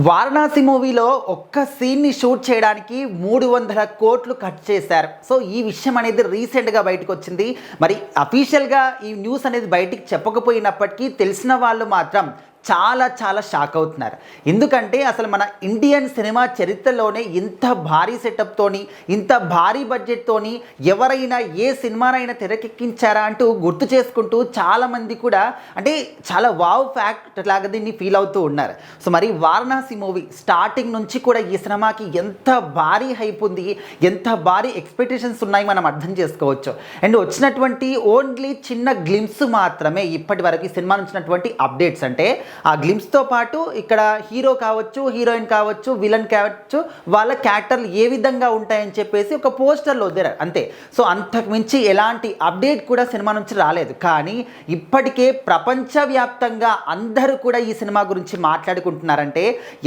వారణాసి మూవీలో ఒక్క సీన్ని షూట్ చేయడానికి 300 కోట్లు ఖర్చు చేశారు. సో ఈ విషయం అనేది రీసెంట్గా బయటకు వచ్చింది. మరి అఫీషియల్గా ఈ న్యూస్ అనేది బయటికి చెప్పకపోయినప్పటికీ తెలిసిన వాళ్ళు మాత్రం చాలా చాలా షాక్ అవుతున్నారు. ఎందుకంటే అసలు మన ఇండియన్ సినిమా చరిత్రలోనే ఇంత భారీ సెటప్తోని, ఇంత భారీ బడ్జెట్తోని ఎవరైనా ఏ సినిమానైనా తెరకెక్కించారా అంటూ గుర్తు చేసుకుంటూ చాలామంది కూడా అంటే చాలా వావ్ ఫ్యాక్ట్ లాగా దీన్ని ఫీల్ అవుతూ ఉన్నారు. సో మరి వారణాసి మూవీ స్టార్టింగ్ నుంచి కూడా ఈ సినిమాకి ఎంత భారీ హైప్ ఉంది, ఎంత భారీ ఎక్స్పెక్టేషన్స్ ఉన్నాయి మనం అర్థం చేసుకోవచ్చు. అండ్ వచ్చినటువంటి ఓన్లీ చిన్న గ్లిమ్స్ మాత్రమే ఇప్పటి వరకు ఈ సినిమా నుంచినటువంటి అప్డేట్స్. అంటే ఆ గ్లిమ్స్తో పాటు ఇక్కడ హీరో కావచ్చు, హీరోయిన్ కావచ్చు, విలన్ కావచ్చు, వాళ్ళ క్యారెక్టర్లు ఏ విధంగా ఉంటాయని చెప్పేసి ఒక పోస్టర్లో వదిలారు అంతే. సో అంతకు మించి ఎలాంటి అప్డేట్ కూడా సినిమా నుంచి రాలేదు. కానీ ఇప్పటికే ప్రపంచవ్యాప్తంగా అందరూ కూడా ఈ సినిమా గురించి మాట్లాడుకుంటున్నారంటే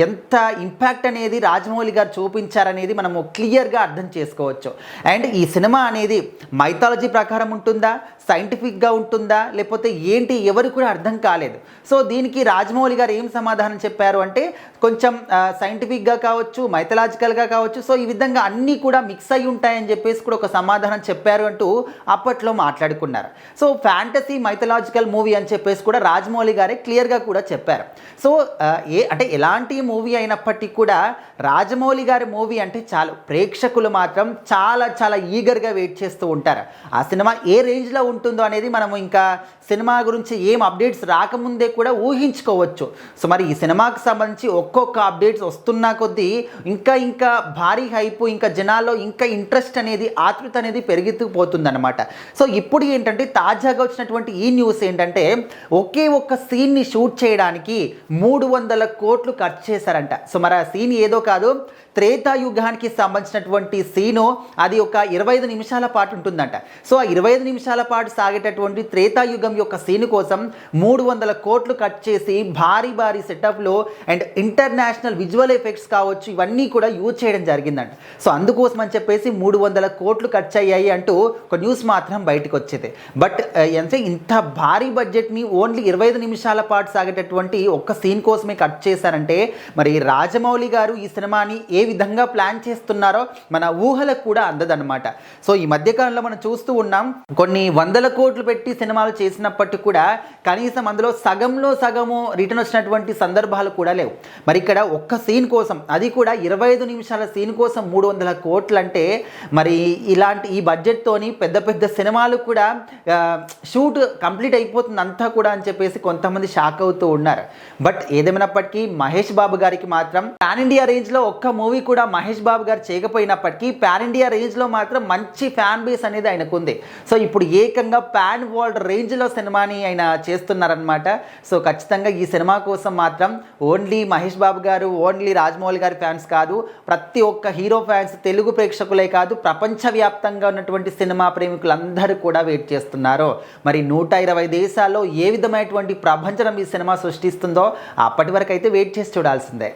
ఎంత ఇంపాక్ట్ అనేది రాజమౌళి గారు చూపించారనేది మనము క్లియర్గా అర్థం చేసుకోవచ్చు. అండ్ ఈ సినిమా అనేది మైథాలజీ ప్రకారం ఉంటుందా, సైంటిఫిక్గా ఉంటుందా, లేకపోతే ఏంటి ఎవరు కూడా అర్థం కాలేదు. సో దీనికి రాజమౌళి గారు ఏం సమాధానం చెప్పారు అంటే కొంచెం సైంటిఫిక్గా కావచ్చు, మైథలాజికల్గా కావచ్చు, సో ఈ విధంగా అన్నీ కూడా మిక్స్ అయి ఉంటాయని చెప్పేసి కూడా ఒక సమాధానం చెప్పారు అంటూ అప్పట్లో మాట్లాడుకున్నారు. సో ఫ్యాంటసీ మైథలాజికల్ మూవీ అని చెప్పేసి కూడా రాజమౌళి గారే క్లియర్గా కూడా చెప్పారు. సో అంటే ఎలాంటి మూవీ అయినప్పటికీ కూడా రాజమౌళి గారి మూవీ అంటే చాలు ప్రేక్షకులు మాత్రం చాలా చాలా ఈగర్గా వెయిట్ చేస్తూ ఉంటారు. ఆ సినిమా ఏ రేంజ్లో ఉంటుందో అనేది మనము ఇంకా సినిమా గురించి ఏం అప్డేట్స్ రాకముందే కూడా ఊహించుకోవచ్చు. సో మరి ఈ సినిమాకి సంబంధించి ఒక్కొక్క అప్డేట్స్ వస్తున్నా కొద్దీ ఇంకా భారీ హైపు, ఇంకా జనాల్లో ఇంకా ఇంట్రెస్ట్ అనేది, ఆతృత అనేది పెరుగుతూపోతుందన్నమాట. సో ఇప్పుడు ఏంటంటే తాజాగా వచ్చినటువంటి ఈ న్యూస్ ఏంటంటే ఒకే ఒక్క సీన్ని షూట్ చేయడానికి 300 కోట్లు ఖర్చు చేశారంట. సో మరి ఆ సీన్ ఏదో కాదు, త్రేతాయుగానికి సంబంధించినటువంటి సీను. అది ఒక 25 నిమిషాల పాటు ఉంటుందంట. సో ఆ 25 నిమిషాల పాటు సాగేటటువంటి త్రేతాయుగం యొక్క సీను కోసం 300 కోట్లు కట్ చేసి భారీ సెటప్లో అండ్ ఇంటర్నేషనల్ విజువల్ ఎఫెక్ట్స్ కావచ్చు, ఇవన్నీ కూడా యూజ్ చేయడం జరిగిందంట. సో అందుకోసం అని చెప్పేసి 300 కోట్లు ఖర్చు అయ్యాయి అంటూ ఒక న్యూస్ మాత్రం బయటకు వచ్చేది. బట్ అంటే ఇంత భారీ బడ్జెట్ని ఓన్లీ 25 నిమిషాల పాటు సాగేటటువంటి ఒక్క సీన్ కోసమే కట్ చేశారంటే మరి రాజమౌళి గారు ఈ సినిమాని ఏ విధంగా ప్లాన్ చేస్తున్నారో మన ఊహలకు కూడా అందదన్నమాట. సో ఈ మధ్యకాలంలో మనం చూస్తూ ఉన్నాం, కొన్ని 100 కోట్లు పెట్టి సినిమాలు చేసినప్పటికీ కూడా కనీసం అందులో సగంలో సగము రిటర్న్ వచ్చినటువంటి సందర్భాలు కూడా లేవు. మరి ఇక్కడ ఒక్క సీన్ కోసం, అది కూడా 25 నిమిషాల సీన్ కోసం 300 కోట్లు అంటే మరి ఇలాంటి ఈ బడ్జెట్తోని పెద్ద సినిమాలు కూడా షూట్ కంప్లీట్ అయిపోతుంది అంతా కూడా అని చెప్పేసి కొంతమంది షాక్ అవుతూ ఉన్నారు. బట్ ఏదేమైనప్పటికీ మహేష్ బాబు గారికి మాత్రం పాన్ ఇండియా రేంజ్లో ఒక్క మూవీ కూడా మహేష్ బాబు గారు చేయకపోయినప్పటికీ పాన్ ఇండియా రేంజ్లో మాత్రం మంచి ఫ్యాన్ బేస్ అనేది ఆయనకు ఉంది. సో ఇప్పుడు ఏకంగా పాన్ వరల్డ్ రేంజ్లో సినిమాని ఆయన చేస్తున్నారనమాట. సో ఖచ్చితంగా ఈ సినిమా కోసం మాత్రం ఓన్లీ మహేష్ బాబు గారు, ఓన్లీ రాజమౌళి గారి ఫ్యాన్స్ కాదు, ప్రతి ఒక్క హీరో ఫ్యాన్స్, తెలుగు ప్రేక్షకులే కాదు, ప్రపంచవ్యాప్తంగా ఉన్నటువంటి సినిమా ప్రేమికులందరూ కూడా వెయిట్ చేస్తున్నారు. మరి 120 దేశాల్లో ఏ విధమైనటువంటి ప్రభంజనం ఈ సినిమా సృష్టిస్తుందో అప్పటి వరకు అయితే వెయిట్ చేసి చూడాల్సిందే.